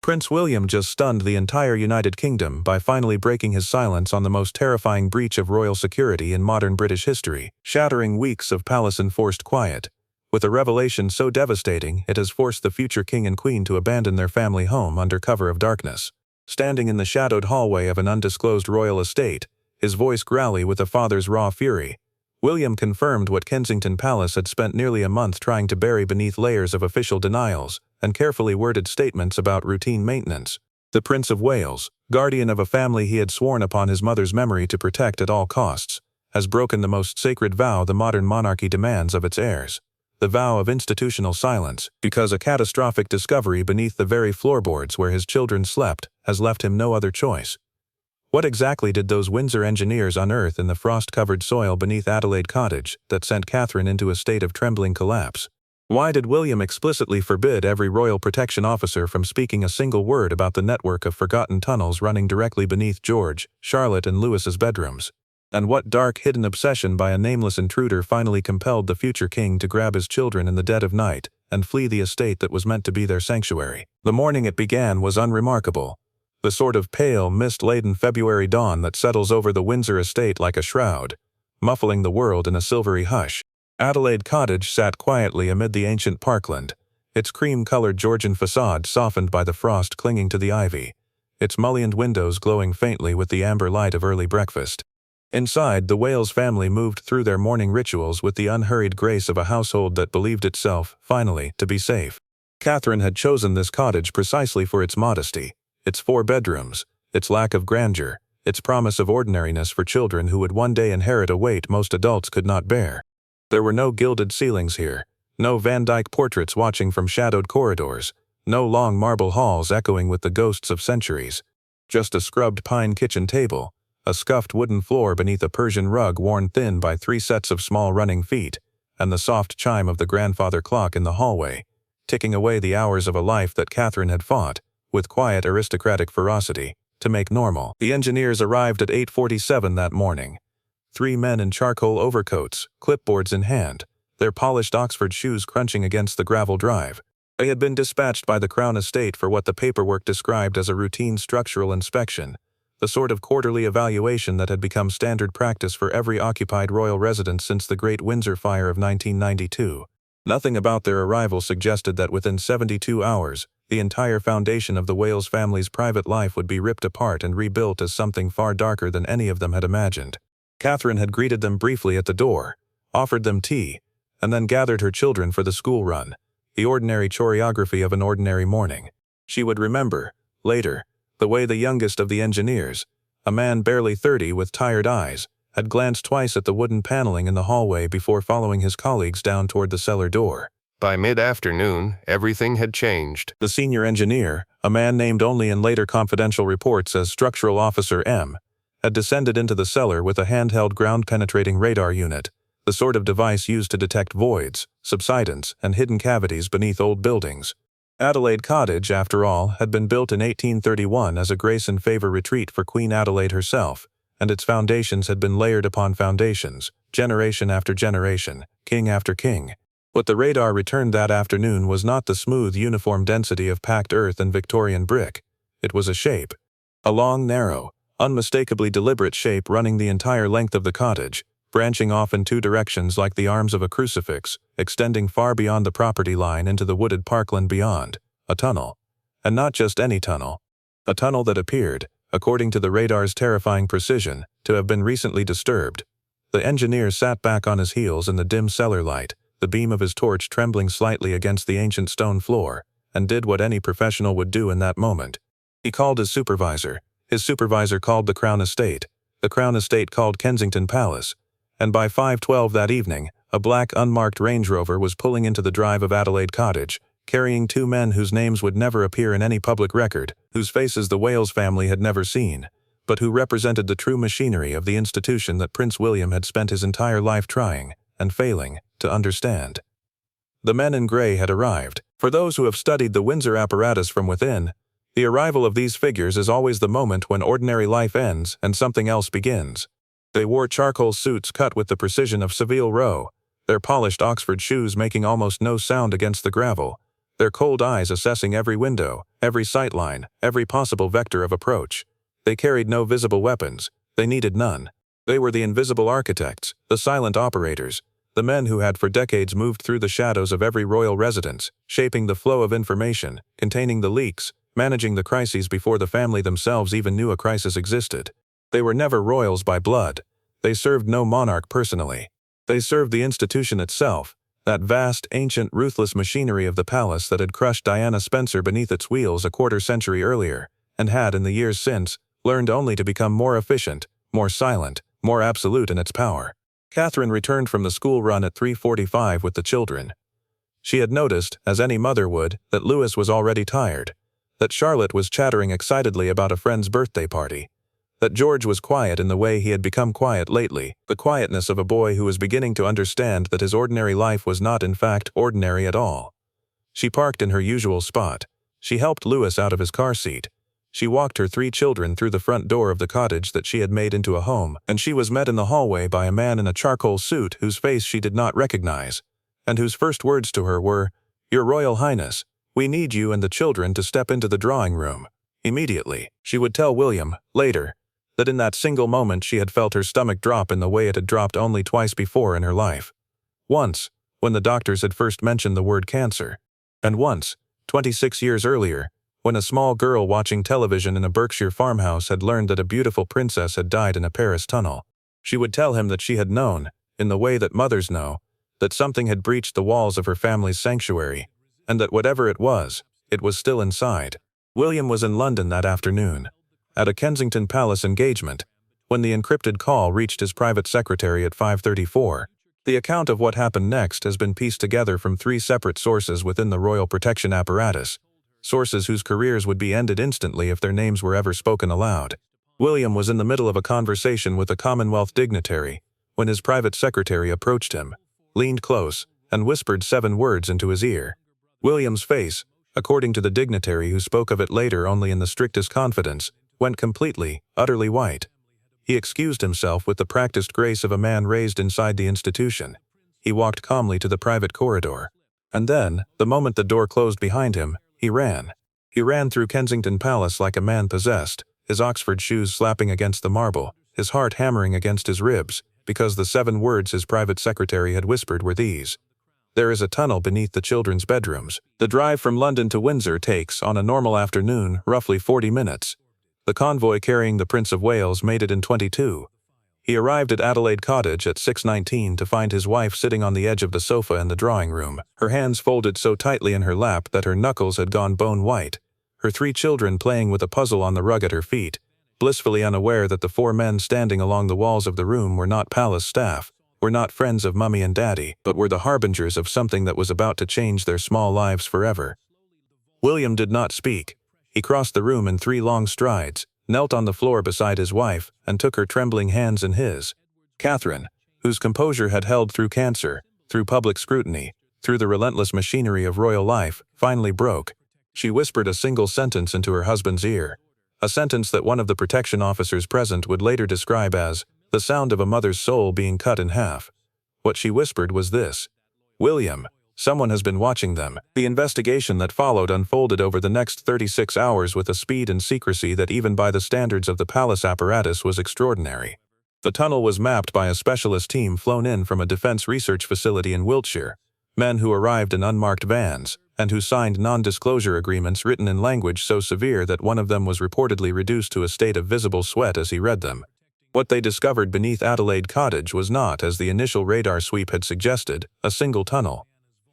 Prince William just stunned the entire United Kingdom by finally breaking his silence on the most terrifying breach of royal security in modern British history, shattering weeks of palace-enforced quiet. With a revelation so devastating, it has forced the future king and queen to abandon their family home under cover of darkness. Standing in the shadowed hallway of an undisclosed royal estate, his voice growly with a father's raw fury, William confirmed what Kensington Palace had spent nearly a month trying to bury beneath layers of official denials and carefully worded statements about routine maintenance. The Prince of Wales, guardian of a family he had sworn upon his mother's memory to protect at all costs, has broken the most sacred vow the modern monarchy demands of its heirs. The vow of institutional silence, because a catastrophic discovery beneath the very floorboards where his children slept has left him no other choice. What exactly did those Windsor engineers unearth in the frost-covered soil beneath Adelaide Cottage that sent Catherine into a state of trembling collapse? Why did William explicitly forbid every royal protection officer from speaking a single word about the network of forgotten tunnels running directly beneath George, Charlotte, and Louis's bedrooms? And what dark hidden obsession by a nameless intruder finally compelled the future king to grab his children in the dead of night and flee the estate that was meant to be their sanctuary? The morning it began was unremarkable. The sort of pale, mist-laden February dawn that settles over the Windsor estate like a shroud, muffling the world in a silvery hush. Adelaide Cottage sat quietly amid the ancient parkland, its cream-colored Georgian facade softened by the frost clinging to the ivy, its mullioned windows glowing faintly with the amber light of early breakfast. Inside, the Wales family moved through their morning rituals with the unhurried grace of a household that believed itself, finally, to be safe. Catherine had chosen this cottage precisely for its modesty, its 4 bedrooms, its lack of grandeur, its promise of ordinariness for children who would one day inherit a weight most adults could not bear. There were no gilded ceilings here, no Van Dyck portraits watching from shadowed corridors, no long marble halls echoing with the ghosts of centuries. Just a scrubbed pine kitchen table, a scuffed wooden floor beneath a Persian rug worn thin by 3 sets of small running feet, and the soft chime of the grandfather clock in the hallway, ticking away the hours of a life that Catherine had fought, with quiet aristocratic ferocity, to make normal. The engineers arrived at 8:47 that morning. 3 men in charcoal overcoats, clipboards in hand, their polished Oxford shoes crunching against the gravel drive. They had been dispatched by the Crown Estate for what the paperwork described as a routine structural inspection, the sort of quarterly evaluation that had become standard practice for every occupied royal residence since the Great Windsor Fire of 1992. Nothing about their arrival suggested that within 72 hours, the entire foundation of the Wales family's private life would be ripped apart and rebuilt as something far darker than any of them had imagined. Catherine had greeted them briefly at the door, offered them tea, and then gathered her children for the school run, the ordinary choreography of an ordinary morning. She would remember, later, the way the youngest of the engineers, a man barely 30 with tired eyes, had glanced twice at the wooden paneling in the hallway before following his colleagues down toward the cellar door. By mid-afternoon, everything had changed. The senior engineer, a man named only in later confidential reports as Structural Officer M, had descended into the cellar with a handheld ground-penetrating radar unit, the sort of device used to detect voids, subsidence, and hidden cavities beneath old buildings. Adelaide Cottage, after all, had been built in 1831 as a grace and favor retreat for Queen Adelaide herself, and its foundations had been layered upon foundations, generation after generation, king after king. What the radar returned that afternoon was not the smooth, uniform density of packed earth and Victorian brick. It was a shape. A long, narrow, unmistakably deliberate shape running the entire length of the cottage, branching off in 2 directions like the arms of a crucifix, extending far beyond the property line into the wooded parkland beyond. A tunnel. And not just any tunnel. A tunnel that appeared, according to the radar's terrifying precision, to have been recently disturbed. The engineer sat back on his heels in the dim cellar light, the beam of his torch trembling slightly against the ancient stone floor, and did what any professional would do in that moment. He called his supervisor. His supervisor called the Crown Estate. The Crown Estate called Kensington Palace. And by 5:12 that evening, a black unmarked Range Rover was pulling into the drive of Adelaide Cottage, carrying 2 men whose names would never appear in any public record, whose faces the Wales family had never seen, but who represented the true machinery of the institution that Prince William had spent his entire life trying, and failing, to understand. The men in grey had arrived. For those who have studied the Windsor apparatus from within, the arrival of these figures is always the moment when ordinary life ends and something else begins. They wore charcoal suits cut with the precision of Savile Row, their polished Oxford shoes making almost no sound against the gravel, their cold eyes assessing every window, every sightline, every possible vector of approach. They carried no visible weapons. They needed none. They were the invisible architects, the silent operators, the men who had for decades moved through the shadows of every royal residence, shaping the flow of information, containing the leaks, managing the crises before the family themselves even knew a crisis existed. They were never royals by blood. They served no monarch personally. They served the institution itself, that vast, ancient, ruthless machinery of the palace that had crushed Diana Spencer beneath its wheels a quarter-century earlier, and had, in the years since, learned only to become more efficient, more silent, more absolute in its power. Catherine returned from the school run at 3:45 with the children. She had noticed, as any mother would, that Louis was already tired, that Charlotte was chattering excitedly about a friend's birthday party, that George was quiet in the way he had become quiet lately, the quietness of a boy who was beginning to understand that his ordinary life was not in fact ordinary at all. She parked in her usual spot. She helped Louis out of his car seat. She walked her 3 children through the front door of the cottage that she had made into a home, and she was met in the hallway by a man in a charcoal suit whose face she did not recognize, and whose first words to her were, "Your Royal Highness, we need you and the children to step into the drawing room. Immediately." She would tell William, later, that in that single moment she had felt her stomach drop in the way it had dropped only twice before in her life. Once, when the doctors had first mentioned the word cancer, and once, 26 years earlier, when a small girl watching television in a Berkshire farmhouse had learned that a beautiful princess had died in a Paris tunnel. She would tell him that she had known, in the way that mothers know, that something had breached the walls of her family's sanctuary, and that whatever it was still inside. William was in London that afternoon, at a Kensington Palace engagement, when the encrypted call reached his private secretary at 5:34. The account of what happened next has been pieced together from 3 separate sources within the royal protection apparatus, sources whose careers would be ended instantly if their names were ever spoken aloud. William was in the middle of a conversation with a Commonwealth dignitary when his private secretary approached him, leaned close, and whispered 7 words into his ear. William's face, according to the dignitary who spoke of it later only in the strictest confidence, went completely, utterly white. He excused himself with the practiced grace of a man raised inside the institution. He walked calmly to the private corridor. And then, the moment the door closed behind him, he ran. He ran through Kensington Palace like a man possessed, his Oxford shoes slapping against the marble, his heart hammering against his ribs, because the 7 words his private secretary had whispered were these: "There is a tunnel beneath the children's bedrooms." The drive from London to Windsor takes, on a normal afternoon, roughly 40 minutes. The convoy carrying the Prince of Wales made it in 22. He arrived at Adelaide Cottage at 6:19 to find his wife sitting on the edge of the sofa in the drawing room, her hands folded so tightly in her lap that her knuckles had gone bone white, her 3 children playing with a puzzle on the rug at her feet, blissfully unaware that the 4 men standing along the walls of the room were not palace staff, were not friends of Mummy and Daddy, but were the harbingers of something that was about to change their small lives forever. William did not speak. He crossed the room in 3 long strides, knelt on the floor beside his wife, and took her trembling hands in his. Catherine, whose composure had held through cancer, through public scrutiny, through the relentless machinery of royal life, finally broke. She whispered a single sentence into her husband's ear, a sentence that one of the protection officers present would later describe as the sound of a mother's soul being cut in half. What she whispered was this: "William, someone has been watching them." The investigation that followed unfolded over the next 36 hours with a speed and secrecy that even by the standards of the palace apparatus was extraordinary. The tunnel was mapped by a specialist team flown in from a defense research facility in Wiltshire, men who arrived in unmarked vans, and who signed non-disclosure agreements written in language so severe that one of them was reportedly reduced to a state of visible sweat as he read them. What they discovered beneath Adelaide Cottage was not, as the initial radar sweep had suggested, a single tunnel.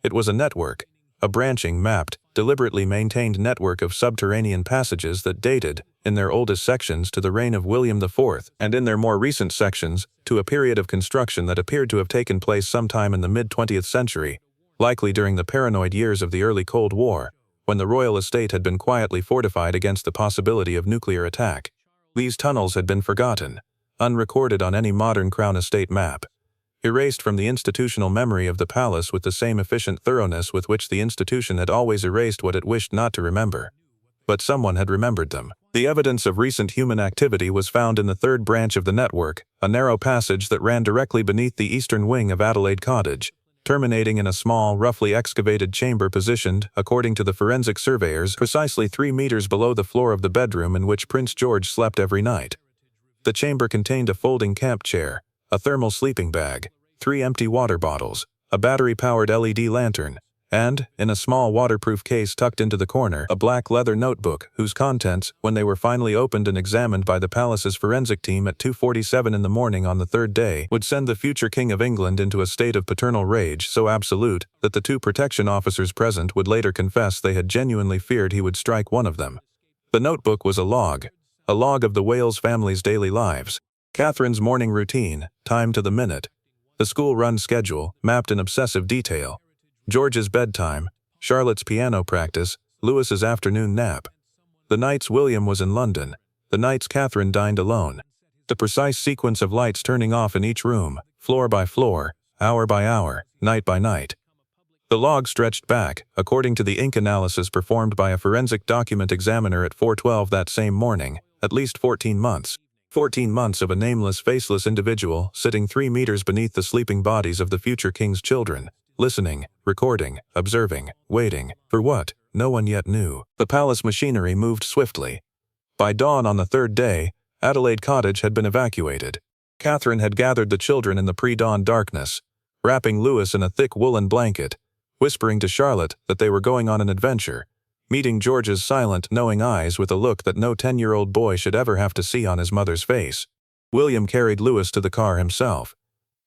It was a network, a branching, mapped, deliberately maintained network of subterranean passages that dated, in their oldest sections, to the reign of William IV, and in their more recent sections, to a period of construction that appeared to have taken place sometime in the mid-20th century, likely during the paranoid years of the early Cold War, when the royal estate had been quietly fortified against the possibility of nuclear attack. These tunnels had been forgotten, unrecorded on any modern Crown estate map, erased from the institutional memory of the palace with the same efficient thoroughness with which the institution had always erased what it wished not to remember. But someone had remembered them. The evidence of recent human activity was found in the 3rd branch of the network, a narrow passage that ran directly beneath the eastern wing of Adelaide Cottage, terminating in a small, roughly excavated chamber positioned, according to the forensic surveyors, precisely 3 meters below the floor of the bedroom in which Prince George slept every night. The chamber contained a folding camp chair, a thermal sleeping bag, 3 empty water bottles, a battery-powered LED lantern, and, in a small waterproof case tucked into the corner, a black leather notebook whose contents, when they were finally opened and examined by the palace's forensic team at 2:47 in the morning on the 3rd day, would send the future King of England into a state of paternal rage so absolute that the 2 protection officers present would later confess they had genuinely feared he would strike one of them. The notebook was a log of the Wales family's daily lives. Catherine's morning routine, timed to the minute. The school-run schedule, mapped in obsessive detail. George's bedtime, Charlotte's piano practice, Louis's afternoon nap. The nights William was in London, the nights Catherine dined alone. The precise sequence of lights turning off in each room, floor by floor, hour by hour, night by night. The log stretched back, according to the ink analysis performed by a forensic document examiner at 4:12 that same morning, at least 14 months. 14 months of a nameless, faceless individual sitting 3 meters beneath the sleeping bodies of the future king's children, listening, recording, observing, waiting. For what? No one yet knew. The palace machinery moved swiftly. By dawn on the 3rd day, Adelaide Cottage had been evacuated. Catherine had gathered the children in the pre-dawn darkness, wrapping Louis in a thick woolen blanket, whispering to Charlotte that they were going on an adventure, meeting George's silent, knowing eyes with a look that no 10-year-old boy should ever have to see on his mother's face. William carried Louis to the car himself.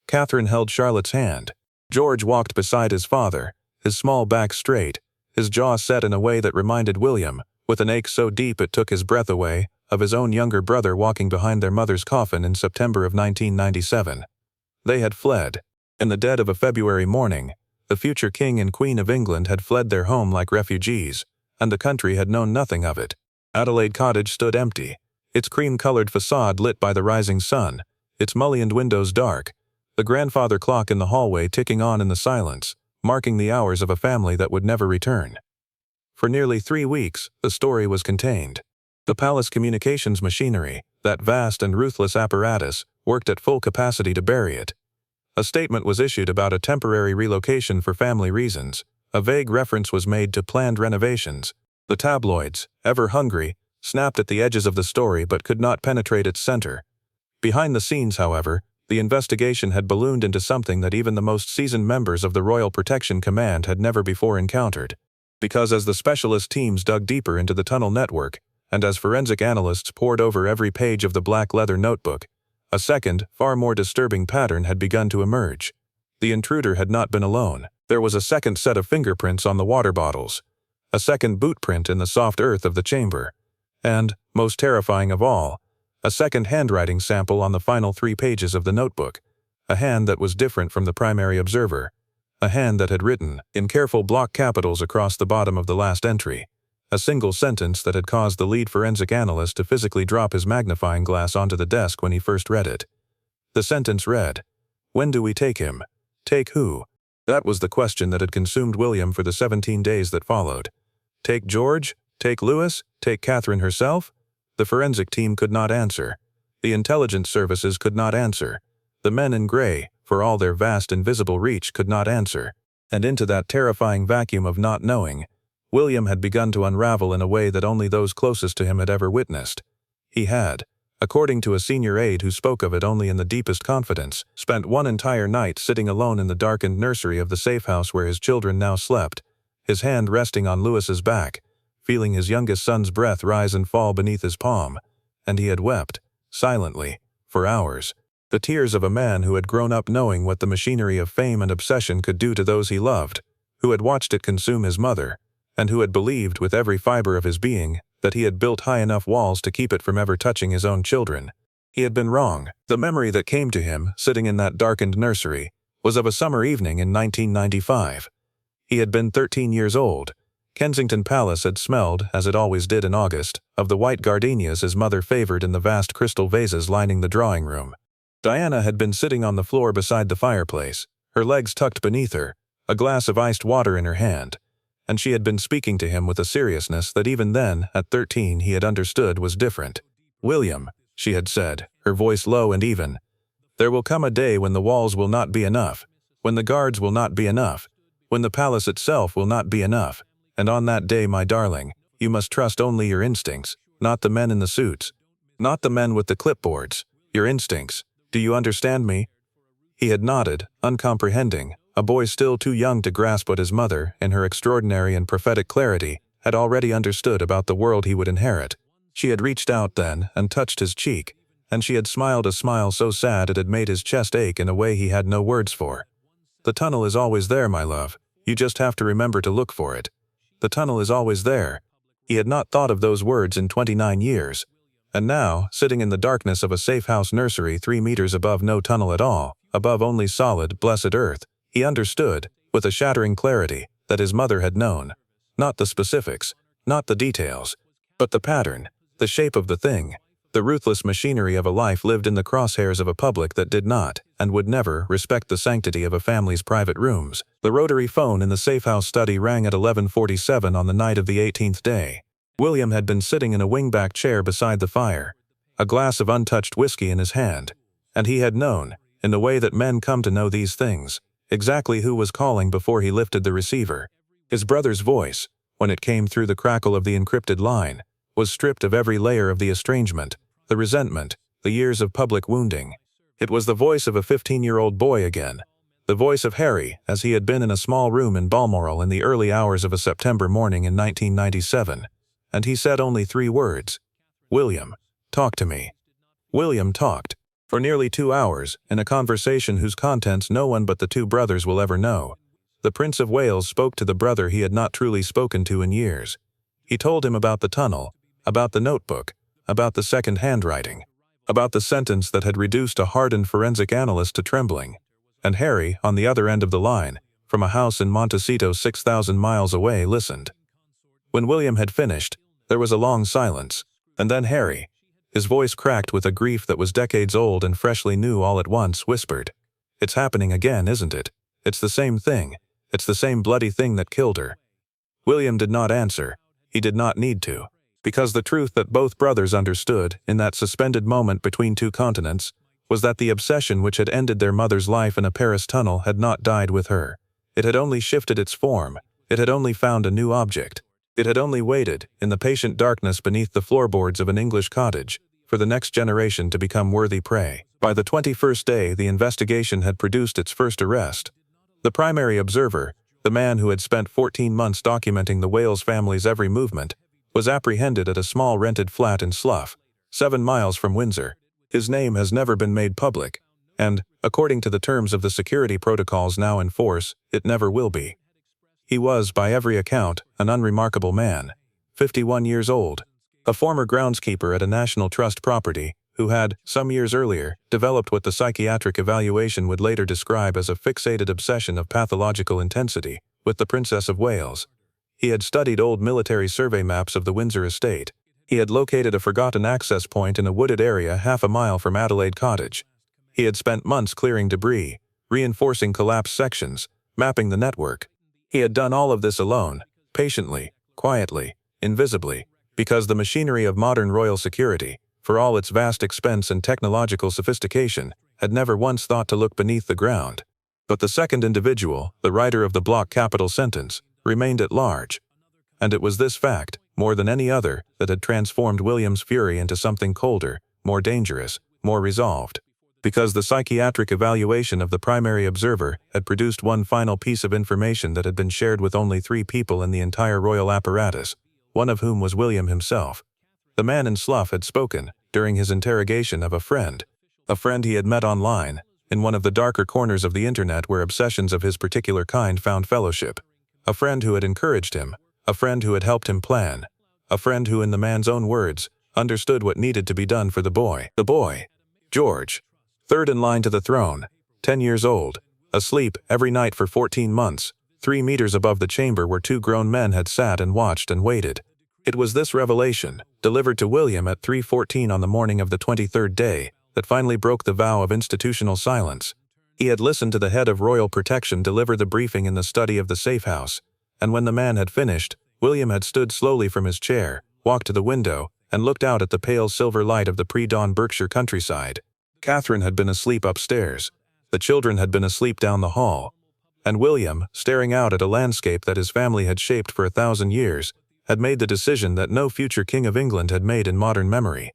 Catherine held Charlotte's hand. George walked beside his father, his small back straight, his jaw set in a way that reminded William, with an ache so deep it took his breath away, of his own younger brother walking behind their mother's coffin in September of 1997. They had fled. In the dead of a February morning, the future King and Queen of England had fled their home like refugees, and the country had known nothing of it. Adelaide Cottage stood empty, its cream-colored facade lit by the rising sun, its mullioned windows dark, the grandfather clock in the hallway ticking on in the silence, marking the hours of a family that would never return. For nearly 3 weeks, the story was contained. The palace communications machinery, that vast and ruthless apparatus, worked at full capacity to bury it. A statement was issued about a temporary relocation for family reasons. A vague reference was made to planned renovations. The tabloids, ever hungry, snapped at the edges of the story but could not penetrate its center. Behind the scenes, however, the investigation had ballooned into something that even the most seasoned members of the Royal Protection Command had never before encountered. Because as the specialist teams dug deeper into the tunnel network, and as forensic analysts pored over every page of the black leather notebook, a second, far more disturbing pattern had begun to emerge. The intruder had not been alone. There was a second set of fingerprints on the water bottles, a second boot print in the soft earth of the chamber, and, most terrifying of all, a second handwriting sample on the final 3 pages of the notebook, a hand that was different from the primary observer, a hand that had written, in careful block capitals across the bottom of the last entry, a single sentence that had caused the lead forensic analyst to physically drop his magnifying glass onto the desk when he first read it. The sentence read, "When do we take him? Take who?" That was the question that had consumed William for the 17 days that followed. Take George? Take Louis? Take Catherine herself? The forensic team could not answer. The intelligence services could not answer. The men in gray, for all their vast invisible reach, could not answer. And into that terrifying vacuum of not knowing, William had begun to unravel in a way that only those closest to him had ever witnessed. He had, according to a senior aide who spoke of it only in the deepest confidence, spent one entire night sitting alone in the darkened nursery of the safe house where his children now slept, his hand resting on Louis's back, feeling his youngest son's breath rise and fall beneath his palm, and he had wept, silently, for hours, the tears of a man who had grown up knowing what the machinery of fame and obsession could do to those he loved, who had watched it consume his mother, and who had believed with every fiber of his being that he had built high enough walls to keep it from ever touching his own children. He had been wrong. The memory that came to him, sitting in that darkened nursery, was of a summer evening in 1995. He had been 13 years old. Kensington Palace had smelled, as it always did in August, of the white gardenias his mother favored in the vast crystal vases lining the drawing room. Diana had been sitting on the floor beside the fireplace, her legs tucked beneath her, a glass of iced water in her hand, and she had been speaking to him with a seriousness that even then, at 13, he had understood was different. "William," she had said, her voice low and even, "there will come a day when the walls will not be enough, when the guards will not be enough, when the palace itself will not be enough. And on that day, my darling, you must trust only your instincts, not the men in the suits, not the men with the clipboards, your instincts. Do you understand me?" He had nodded, uncomprehending, a boy still too young to grasp what his mother, in her extraordinary and prophetic clarity, had already understood about the world he would inherit. She had reached out then and touched his cheek, and she had smiled a smile so sad it had made his chest ache in a way he had no words for. "The tunnel is always there, my love. You just have to remember to look for it. The tunnel is always there." He had not thought of those words in 29 years. And now, sitting in the darkness of a safe-house nursery 3 meters above no tunnel at all, above only solid, blessed earth, he understood, with a shattering clarity, that his mother had known. Not the specifics, not the details, but the pattern, the shape of the thing. The ruthless machinery of a life lived in the crosshairs of a public that did not, and would never, respect the sanctity of a family's private rooms. The rotary phone in the safe-house study rang at 11:47 on the night of the 18th day. William had been sitting in a wingback chair beside the fire, a glass of untouched whiskey in his hand, and he had known, in the way that men come to know these things, exactly who was calling before he lifted the receiver. His brother's voice, when it came through the crackle of the encrypted line, was stripped of every layer of the estrangement, the resentment, the years of public wounding. It was the voice of a 15-year-old boy again, the voice of Harry as he had been in a small room in Balmoral in the early hours of a September morning in 1997, and he said only 3 words: "William, talk to me." William talked, for nearly 2 hours, in a conversation whose contents no one but the 2 brothers will ever know. The Prince of Wales spoke to the brother he had not truly spoken to in years. He told him about the tunnel, about the notebook, about the second handwriting, about the sentence that had reduced a hardened forensic analyst to trembling. And Harry, on the other end of the line, from a house in Montecito 6,000 miles away, listened. When William had finished, there was a long silence, and then Harry, his voice cracked with a grief that was decades old and freshly new all at once, whispered, "It's happening again, isn't it? It's the same thing. It's the same bloody thing that killed her." William did not answer. He did not need to. Because the truth that both brothers understood, in that suspended moment between 2 continents, was that the obsession which had ended their mother's life in a Paris tunnel had not died with her. It had only shifted its form. It had only found a new object. It had only waited, in the patient darkness beneath the floorboards of an English cottage, for the next generation to become worthy prey. By the 21st day, the investigation had produced its first arrest. The primary observer, the man who had spent 14 months documenting the Wales family's every movement, was apprehended at a small rented flat in Slough, 7 miles from Windsor. His name has never been made public, and, according to the terms of the security protocols now in force, it never will be. He was, by every account, an unremarkable man, 51 years old, a former groundskeeper at a National Trust property, who had, some years earlier, developed what the psychiatric evaluation would later describe as a fixated obsession of pathological intensity with the Princess of Wales. He had studied old military survey maps of the Windsor estate. He had located a forgotten access point in a wooded area half a mile from Adelaide Cottage. He had spent months clearing debris, reinforcing collapsed sections, mapping the network. He had done all of this alone, patiently, quietly, invisibly, because the machinery of modern royal security, for all its vast expense and technological sophistication, had never once thought to look beneath the ground. But the second individual, the writer of the block capital sentence, remained at large. And it was this fact, more than any other, that had transformed William's fury into something colder, more dangerous, more resolved. Because the psychiatric evaluation of the primary observer had produced one final piece of information that had been shared with only 3 people in the entire royal apparatus, one of whom was William himself. The man in Slough had spoken, during his interrogation, of a friend he had met online, in one of the darker corners of the internet where obsessions of his particular kind found fellowship. A friend who had encouraged him, a friend who had helped him plan, a friend who, in the man's own words, understood what needed to be done for the boy. The boy, George, 3rd in line to the throne, 10 years old, asleep every night for 14 months, 3 meters above the chamber where 2 grown men had sat and watched and waited. It was this revelation, delivered to William at 3:14 on the morning of the 23rd day, that finally broke the vow of institutional silence. He had listened to the head of royal protection deliver the briefing in the study of the safe house, and when the man had finished, William had stood slowly from his chair, walked to the window, and looked out at the pale silver light of the pre-dawn Berkshire countryside. Catherine had been asleep upstairs. The children had been asleep down the hall. And William, staring out at a landscape that his family had shaped for 1,000 years, had made the decision that no future king of England had made in modern memory.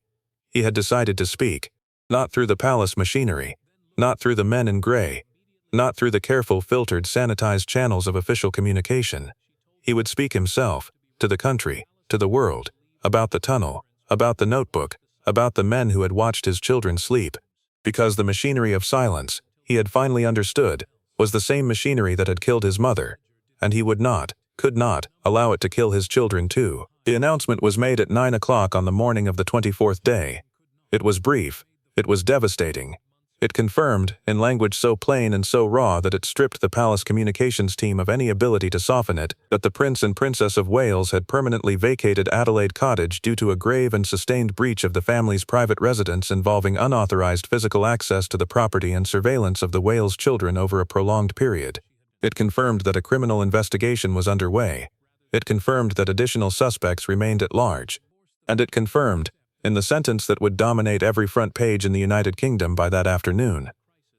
He had decided to speak, not through the palace machinery, not through the men in gray, not through the careful filtered sanitized channels of official communication. He would speak himself, to the country, to the world, about the tunnel, about the notebook, about the men who had watched his children sleep. Because the machinery of silence, he had finally understood, was the same machinery that had killed his mother, and he would not, could not, allow it to kill his children too. The announcement was made at 9 o'clock on the morning of the 24th day. It was brief. It was devastating. It confirmed, in language so plain and so raw that it stripped the palace communications team of any ability to soften it, that the Prince and Princess of Wales had permanently vacated Adelaide Cottage due to a grave and sustained breach of the family's private residence involving unauthorized physical access to the property and surveillance of the Wales children over a prolonged period. It confirmed that a criminal investigation was underway. It confirmed that additional suspects remained at large. And it confirmed, in the sentence that would dominate every front page in the United Kingdom by that afternoon,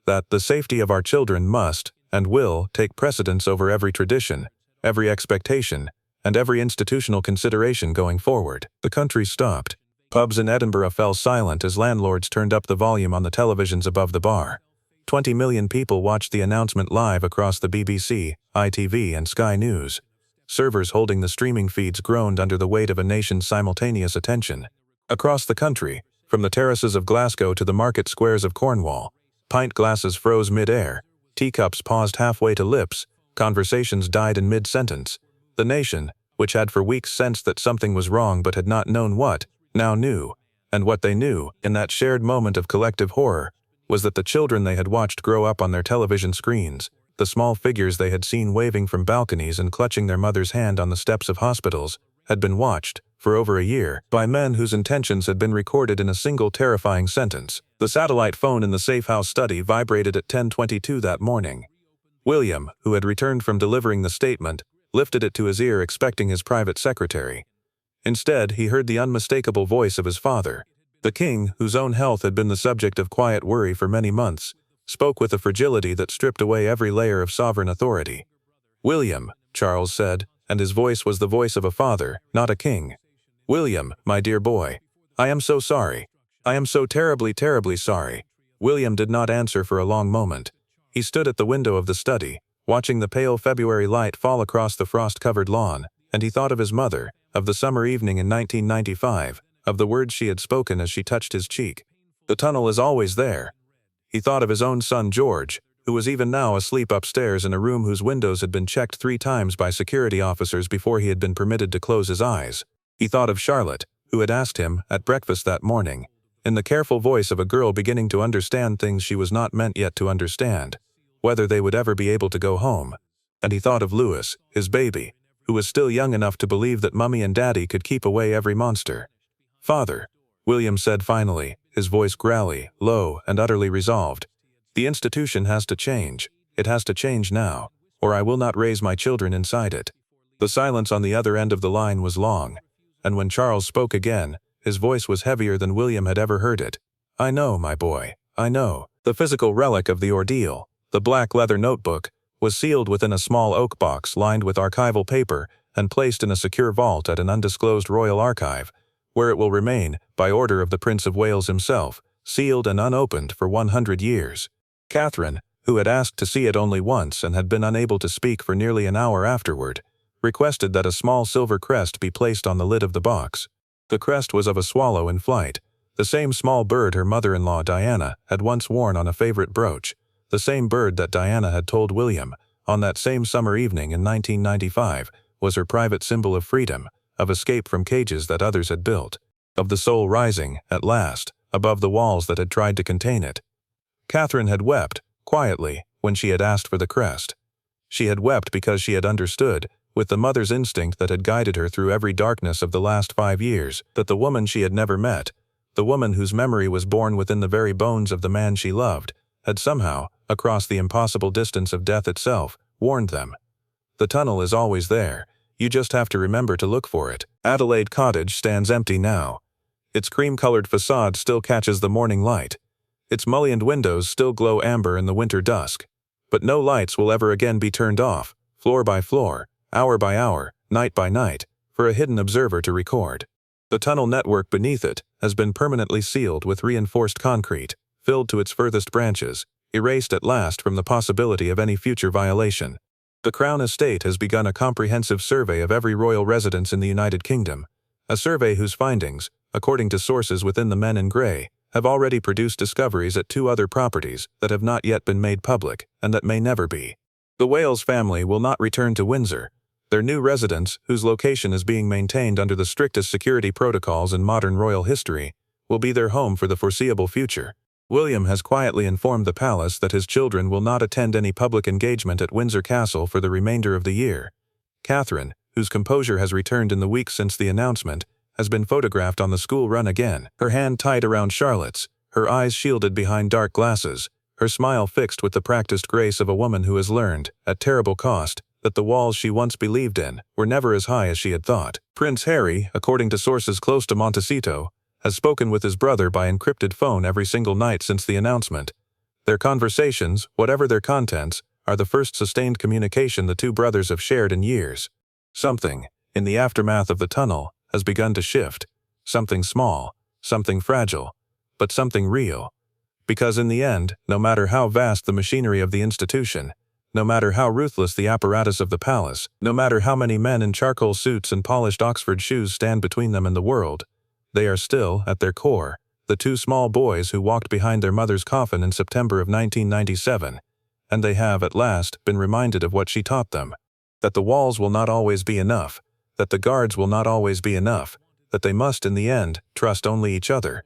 that the safety of our children must, and will, take precedence over every tradition, every expectation, and every institutional consideration going forward. The country stopped. Pubs in Edinburgh fell silent as landlords turned up the volume on the televisions above the bar. 20 million people watched the announcement live across the BBC, ITV, and Sky News. Servers holding the streaming feeds groaned under the weight of a nation's simultaneous attention. Across the country, from the terraces of Glasgow to the market squares of Cornwall, pint glasses froze mid-air, teacups paused halfway to lips, conversations died in mid-sentence. The nation, which had for weeks sensed that something was wrong but had not known what, now knew, and what they knew, in that shared moment of collective horror, was that the children they had watched grow up on their television screens, the small figures they had seen waving from balconies and clutching their mother's hand on the steps of hospitals, had been watched, for over a year, by men whose intentions had been recorded in a single terrifying sentence. The satellite phone in the safe house study vibrated at 10:22 that morning. William, who had returned from delivering the statement, lifted it to his ear expecting his private secretary. Instead, he heard the unmistakable voice of his father. The king, whose own health had been the subject of quiet worry for many months, spoke with a fragility that stripped away every layer of sovereign authority. "William," Charles said, and his voice was the voice of a father, not a king. "William, my dear boy, I am so sorry. I am so terribly, terribly sorry." William did not answer for a long moment. He stood at the window of the study, watching the pale February light fall across the frost-covered lawn, and he thought of his mother, of the summer evening in 1995, of the words she had spoken as she touched his cheek. "The tunnel is always there." He thought of his own son George, who was even now asleep upstairs in a room whose windows had been checked 3 times by security officers before he had been permitted to close his eyes. He thought of Charlotte, who had asked him, at breakfast that morning, in the careful voice of a girl beginning to understand things she was not meant yet to understand, whether they would ever be able to go home. And he thought of Louis, his baby, who was still young enough to believe that Mummy and Daddy could keep away every monster. "Father," William said finally, his voice growly, low, and utterly resolved, "the institution has to change. It has to change now, or I will not raise my children inside it." The silence on the other end of the line was long, and when Charles spoke again, his voice was heavier than William had ever heard it. "I know, my boy, I know." The physical relic of the ordeal, the black leather notebook, was sealed within a small oak box lined with archival paper and placed in a secure vault at an undisclosed royal archive, where it will remain, by order of the Prince of Wales himself, sealed and unopened for 100 years. Catherine, who had asked to see it only once and had been unable to speak for nearly an hour afterward, requested that a small silver crest be placed on the lid of the box. The crest was of a swallow in flight, the same small bird her mother-in-law Diana had once worn on a favorite brooch, the same bird that Diana had told William, on that same summer evening in 1995, was her private symbol of freedom, of escape from cages that others had built, of the soul rising, at last, above the walls that had tried to contain it. Catherine had wept, quietly, when she had asked for the crest. She had wept because she had understood, with the mother's instinct that had guided her through every darkness of the last 5 years, that the woman she had never met, the woman whose memory was born within the very bones of the man she loved, had somehow, across the impossible distance of death itself, warned them. "The tunnel is always there. You just have to remember to look for it." Adelaide Cottage stands empty now. Its cream-colored facade still catches the morning light. Its mullioned windows still glow amber in the winter dusk. But no lights will ever again be turned off, floor by floor, hour by hour, night by night, for a hidden observer to record. The tunnel network beneath it has been permanently sealed with reinforced concrete, filled to its furthest branches, erased at last from the possibility of any future violation. The Crown Estate has begun a comprehensive survey of every royal residence in the United Kingdom, a survey whose findings, according to sources within the Men in Grey, have already produced discoveries at 2 other properties that have not yet been made public and that may never be. The Wales family will not return to Windsor. Their new residence, whose location is being maintained under the strictest security protocols in modern royal history, will be their home for the foreseeable future. William has quietly informed the palace that his children will not attend any public engagement at Windsor Castle for the remainder of the year. Catherine, whose composure has returned in the weeks since the announcement, has been photographed on the school run again, her hand tight around Charlotte's, her eyes shielded behind dark glasses, her smile fixed with the practiced grace of a woman who has learned, at terrible cost, that the walls she once believed in were never as high as she had thought. Prince Harry, according to sources close to Montecito, has spoken with his brother by encrypted phone every single night since the announcement. Their conversations, whatever their contents, are the first sustained communication the 2 brothers have shared in years. Something, in the aftermath of the tunnel, has begun to shift. Something small, something fragile, but something real. Because in the end, no matter how vast the machinery of the institution, no matter how ruthless the apparatus of the palace, no matter how many men in charcoal suits and polished Oxford shoes stand between them and the world, they are still, at their core, the 2 small boys who walked behind their mother's coffin in September of 1997, and they have, at last, been reminded of what she taught them. That the walls will not always be enough, that the guards will not always be enough, that they must, in the end, trust only each other.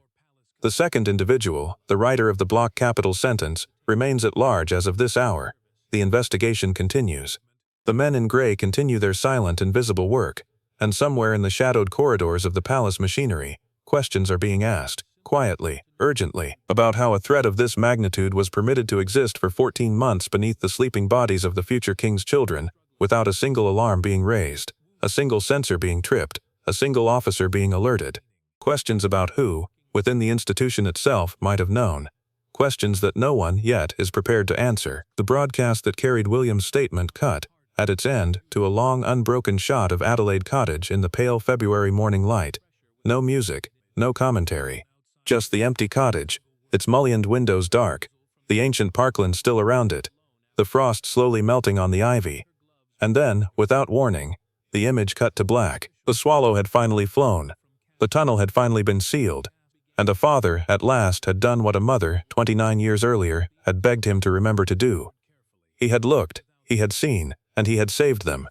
The second individual, the writer of the block capital sentence, remains at large as of this hour. The investigation continues. The Men in Grey continue their silent, invisible work, and somewhere in the shadowed corridors of the palace machinery, questions are being asked, quietly, urgently, about how a threat of this magnitude was permitted to exist for 14 months beneath the sleeping bodies of the future king's children, without a single alarm being raised, a single sensor being tripped, a single officer being alerted. Questions about who, within the institution itself, might have known. Questions that no one yet is prepared to answer. The broadcast that carried William's statement cut, at its end, to a long unbroken shot of Adelaide Cottage in the pale February morning light. No music, no commentary. Just the empty cottage, its mullioned windows dark, the ancient parkland still around it, the frost slowly melting on the ivy. And then, without warning, the image cut to black. The swallow had finally flown. The tunnel had finally been sealed. And a father, at last, had done what a mother, 29 years earlier, had begged him to remember to do. He had looked, he had seen, and he had saved them.